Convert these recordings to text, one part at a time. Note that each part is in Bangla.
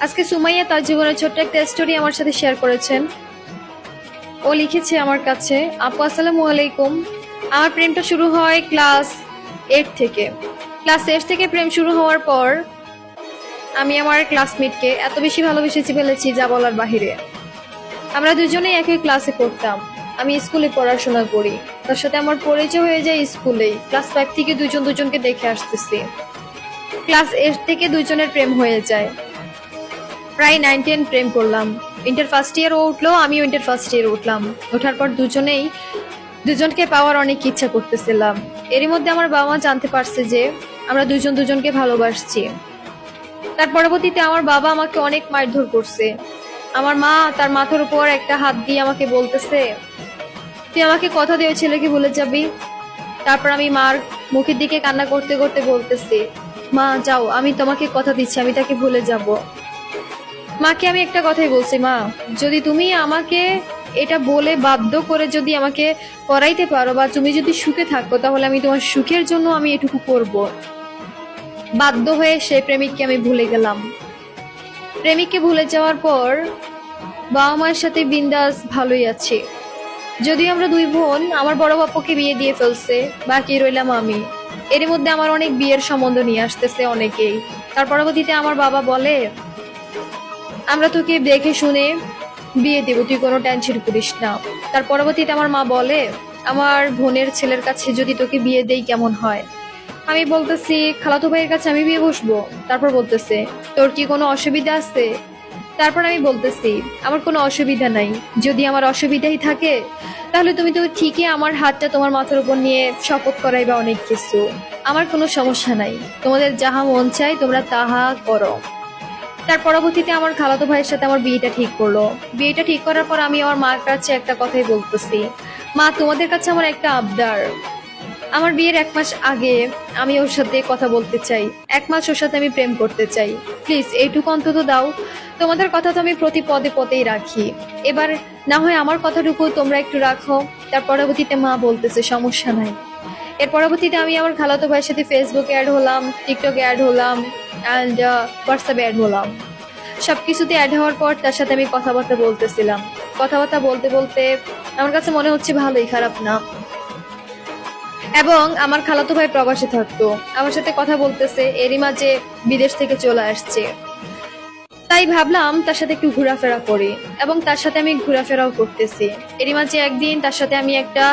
আজকে সুমাইয়া তার জীবনের ছোট্ট একটা স্টোরি আমার সাথে শেয়ার করেছেন। ও লিখেছে আমার কাছে, আপু আসসালামু আলাইকুম। আমার প্রেমটা শুরু হয় ক্লাস 8 থেকে। ক্লাস 8 থেকে প্রেম শুরু হওয়ার পর আমি আমার ক্লাসমেটকে এত বেশি ভালোবেসেছি ফেলেছি যা বলার বাহিরে। আমরা দুজনেই একই ক্লাসে পড়তাম। আমি স্কুলে পড়াশোনা করি, তার সাথে আমার পরিচয় হয়ে যায় স্কুলেই। ক্লাস 5 থেকে দুজন দুজনকে দেখে আসতেছি। ক্লাস 8 থেকে দুজনের প্রেম হয়ে যায়। প্রায় 9-10 প্রেম করলাম। ইন্টার ফার্স্ট ইয়ার ও উঠলো, আমিও ইন্টার ফার্স্ট ইয়ার উঠলাম। ওঠার পর দুজনকে পাওয়ার অনেক ইচ্ছা করতেছিলাম। এরই মধ্যে আমার বাবা মা জানতে পারছে যে আমরা দুজন দুজনকে ভালোবাসছি। তার পরবর্তীতে আমার বাবা আমাকে অনেক মারধর করছে। আমার মা তার মাথার উপর একটা হাত দিয়ে আমাকে বলতেছে, তুই আমাকে কথা দিয়ে ওই ছেলেকে ভুলে যাবি। তারপর আমি মার মুখের দিকে কান্না করতে করতে বলতেছি, মা যাও, আমি তোমাকে কথা দিচ্ছি আমি তাকে ভুলে যাব। মাকে আমি একটা কথাই বলছি, মা যদি তুমি আমাকে এটা বলে বাধ্য করে যদি আমাকে করাইতে পারো বা তুমি যদি সুখে থাকো, তাহলে আমি তোমার সুখের জন্য আমি এটুকু করব। বাধ্য হয়ে সেই প্রেমিককে আমি ভুলে গেলাম। প্রেমিককে ভুলে যাওয়ার পর বাবা মায়ের সাথে বিন্দাস ভালোই আছি। যদিও আমরা দুই বোন, আমার বড় বাপুকে বিয়ে দিয়ে ফেলছে, বাকি রইলাম আমি। এর মধ্যে আমার অনেক বিয়ের সম্বন্ধ নিয়ে আসতেছে অনেকেই। তার পরবর্তীতে আমার বাবা বলে, আমরা তোকে দেখে শুনে বিয়ে দেব, তুই কোনো টেনশন করিস না। তার পরবর্তীতে আমার মা বলে, আমার বোনের ছেলের কাছে যদি তোকে বিয়ে দেই কেমন হয়। আমি বলতেছি, খালাতো ভাইয়ের কাছে আমি বিয়ে বসবো। তারপর বলতেছে, তোর কি কোনো অসুবিধা আছে। তারপর আমি বলতেছি, আমার কোনো অসুবিধা নাই। যদি আমার অসুবিধাই থাকে তাহলে তুমি তো ঠিকই আমার হাতটা তোমার মাথার উপর নিয়ে শপথ করাইবা অনেক কিছু। আমার কোনো সমস্যা নাই, তোমাদের যাহা মন চাই তোমরা তাহা করো। তার পরবর্তীতে আমার খালাতো ভাইয়ের সাথে আমার বিয়েটা ঠিক করলো। বিয়েটা ঠিক করার পর আমি আমার মার কাছে একটা কথাই বলতেছি, মা তোমাদের কাছে আমার একটা আবদার। আমার বিয়ের 1 মাস আগে আমি ওর সাথে কথা বলতে চাই, 1 মাস ওর সাথে আমি প্রেম করতে চাই। প্লিজ এইটুকু অন্তত দাও। তোমাদের কথা তো আমি প্রতি পদে পদেই রাখি, এবার না হয় আমার কথাটুকু তোমরা একটু রাখো। তার পরবর্তীতে মা বলতেছে সমস্যা নাই। এর পরবর্তীতে আমি আমার খালাতো ভাইয়ের সাথে ফেসবুকে অ্যাড হলাম, টিকটকে অ্যাড হলাম, অ্যান্ড হোয়াটসঅ্যাপে অ্যাড হলাম। সবকিছুতে অ্যাড হওয়ার পর তার সাথে আমি কথাবার্তা বলতেছিলাম। কথাবার্তা বলতে বলতে আমার কাছে মনে হচ্ছে ভালোই, খারাপ না। এবং আমার খালাতো ভাই প্রবাসে থাকতো, আমার সাথে কথা বলতেছে, এরই মাঝে বিদেশ থেকে চলে আসছে। তাই ভাবলাম তার সাথে একটু ঘোরাফেরা করি, এবং তার সাথে আমি ঘোরাফেরাও করতেছি। এরই মাঝে একদিন তার সাথে আমি একটা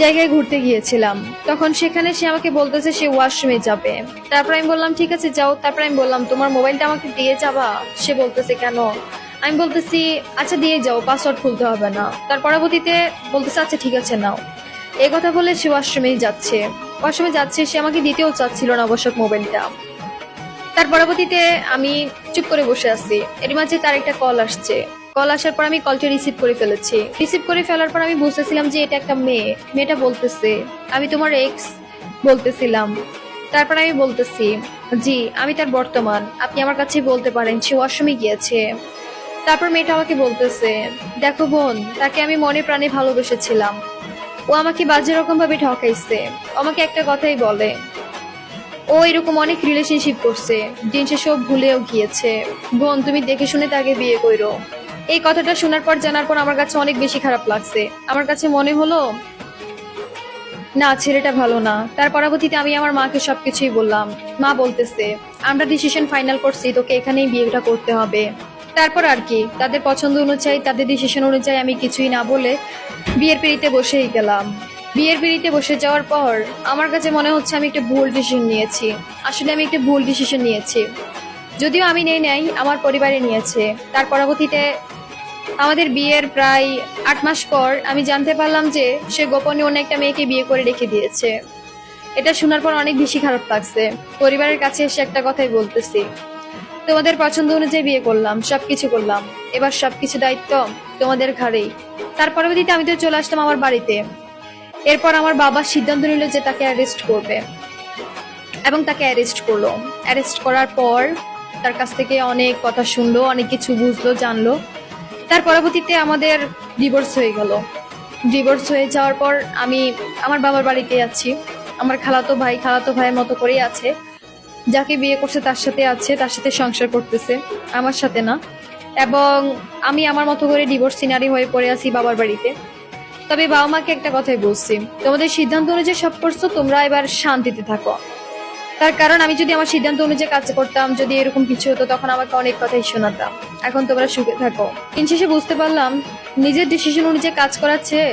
জায়গায় ঘুরতে গিয়েছিলাম। তখন সেখানে সে আমাকে বলতেছে সে ওয়াশরুমে যাবে। তারপর আমি বললাম ঠিক আছে যাও। তারপর আমি বললাম তোমার মোবাইলটা আমাকে দিয়ে যাবা। সে বলতেছে কেন। আমি বলতেছি আচ্ছা দিয়ে যাও, পাসওয়ার্ড খুলতে হবে না। তার পরবর্তীতে বলতেছে আচ্ছা ঠিক আছে নাও। এই কথা বলে সে ওয়াশরুমেই যাচ্ছে। ওয়াশরুমে যাচ্ছে, সে আমাকে দিতেও চাচ্ছিল না অবশ্য মোবাইলটা। তার পরবর্তীতে আমি চুপ করে বসে আছি। এর মাঝে তার একটা কল আসছে। কল আসার পর আমি কলটা রিসিভ করে ফেলেছি। রিসিভ করে ফেলার পর আমি বুঝতেছিলাম যে এটা একটা মেয়ে। মেয়েটা বলতেছে আমি তোমার এক্স বলতেছিলাম। তারপর আমি বলতেছি জি আমি তার বর্তমান, আপনি আমার কাছে বলতে পারেন, সে ওয়াশরুমে গিয়েছে। তারপর মেয়েটা আমাকে বলতেছে, দেখো বোন, তাকে আমি মনে প্রাণে ভালোবেসেছিলাম। ও আমাকে বাজে রকম ভাবে ঠকাইছে। আমাকে একটা কথাই বলে, ও এরকম অনেক রিলেশনশিপ করছে, দিন শেষে ও ভুলেও গিয়েছে। বোন তুমি দেখে শুনে তাকে বিয়ে কইরো। এই কথাটা শোনার পর জানার পর আমার কাছে অনেক বেশি খারাপ লাগছে। আমার কাছে মনে হলো না, ছেলেটা ভালো না। তার পরবর্তীতে আমি আমার মাকে সবকিছুই বললাম। মা বলতেছে আমরা ডিসিশন ফাইনাল করছি, তোকে এখানেই বিয়েটা করতে হবে। তারপর আর কি, তাদের পছন্দ অনুযায়ী, তাদের ডিসিশন অনুযায়ী আমি কিছুই না বলে বিয়ের পিড়িতে বসেই গেলাম। বিয়ের পিড়িতে বসে যাওয়ার পর আমার কাছে মনে হচ্ছে আমি একটা ভুল ডিসিশন নিয়েছি। আসলে আমি একটা ভুল ডিসিশন নিয়েছি, যদিও আমি নেই নাই, আমার পরিবারে নিয়েছে। তার পরবর্তীতে আমাদের বিয়ের প্রায় 8 মাস পর আমি জানতে পারলাম যে সে গোপনে অন্য একটা মেয়েকে বিয়ে করে রেখে দিয়েছে। এটা শোনার পর অনেক বেশি খারাপ লাগছে। পরিবারের কাছে এসে একটা কথাই বলতেছি, তোমাদের পছন্দ অনুযায়ী বিয়ে করলাম, সবকিছু করলাম, এবার সবকিছু দায়িত্ব তোমাদের ঘাড়েই। তার পরবর্তীতে আমি তো চলে আসলাম আমার বাড়িতে। এরপর আমার বাবা সিদ্ধান্ত নিল যে তাকে অ্যারেস্ট করবে, এবং তাকে অ্যারেস্ট করলো। অ্যারেস্ট করার পর তার কাছ থেকে অনেক কথা শুনলো, অনেক কিছু বুঝলো, জানলো। তার পরবর্তীতে আমাদের ডিভোর্স হয়ে গেল। ডিভোর্স হয়ে যাওয়ার পর আমি আমার বাবার বাড়িতে আছি। আমার খালাতো ভাইয়ের মতো করেই আছে। যাকে বিয়ে করছে তার সাথে আছে, তার সাথে সংসার করতেছে, আমার সাথে না। এবং আমি আমার মতো করে ডিভোর্স সিনারি হয়ে পড়ে আছি বাবার বাড়িতে। তবে বাবা মাকে একটা কথাই বলছি, তোমাদের সিদ্ধান্ত অনুযায়ী সব করছো, তোমরা এবার শান্তিতে থাকো। তার কারণ আমি যদি আমার সিদ্ধান্ত অনুযায়ী কাজ করতাম, যদি এরকম কিছু হতো, তখন আমাকে অনেক কথাই শোনাতাম। এখন তোমরা সুখে থাকো। দিন শেষে বুঝতে পারলাম নিজের ডিসিশন অনুযায়ী কাজ করার চেয়ে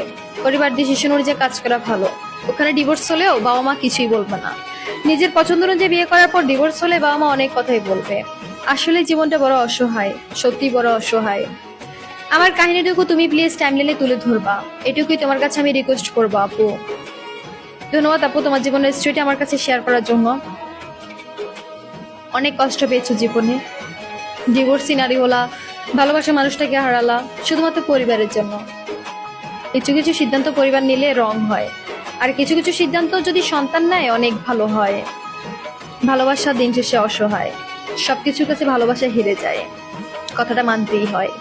পরিবার ডিসিশন অনুযায়ী কাজ করা ভালো। ওখানে ডিভোর্স হলেও বাবা মা কিছুই বলবে না। নিজের পছন্দ অনুযায়ী বিয়ে করার পর ডিভোর্স হলে বাবা মা অনেক কথাই বলবে। আসলে জীবনটা বড় অসহায়, সত্যি বড় অসহায়। আমার কাহিনীটুকু তুমি প্লিজ টাইমলাইনে তুলে ধরবা, এটুকুই তোমার কাছে আমি রিকোয়েস্ট করবো আপু। ধন্যবাদ আপু তোমার জীবনের স্টোরিটা আমার কাছে শেয়ার করার জন্য। অনেক কষ্ট পেয়েছো জীবনে, ডিভোর্স সিনারি হলা, ভালোবাসার মানুষটাকে হারালা শুধুমাত্র পরিবারের জন্য। কিছু কিছু সিদ্ধান্ত পরিবার নিলে রং হয়, আর কিছু কিছু সিদ্ধান্ত যদি সন্তান নেয় অনেক ভালো হয়। ভালোবাসা দিন শেষে অসহায়, সবকিছুর কাছে ভালোবাসা হেরে যায়, কথাটা মানতেই হয়।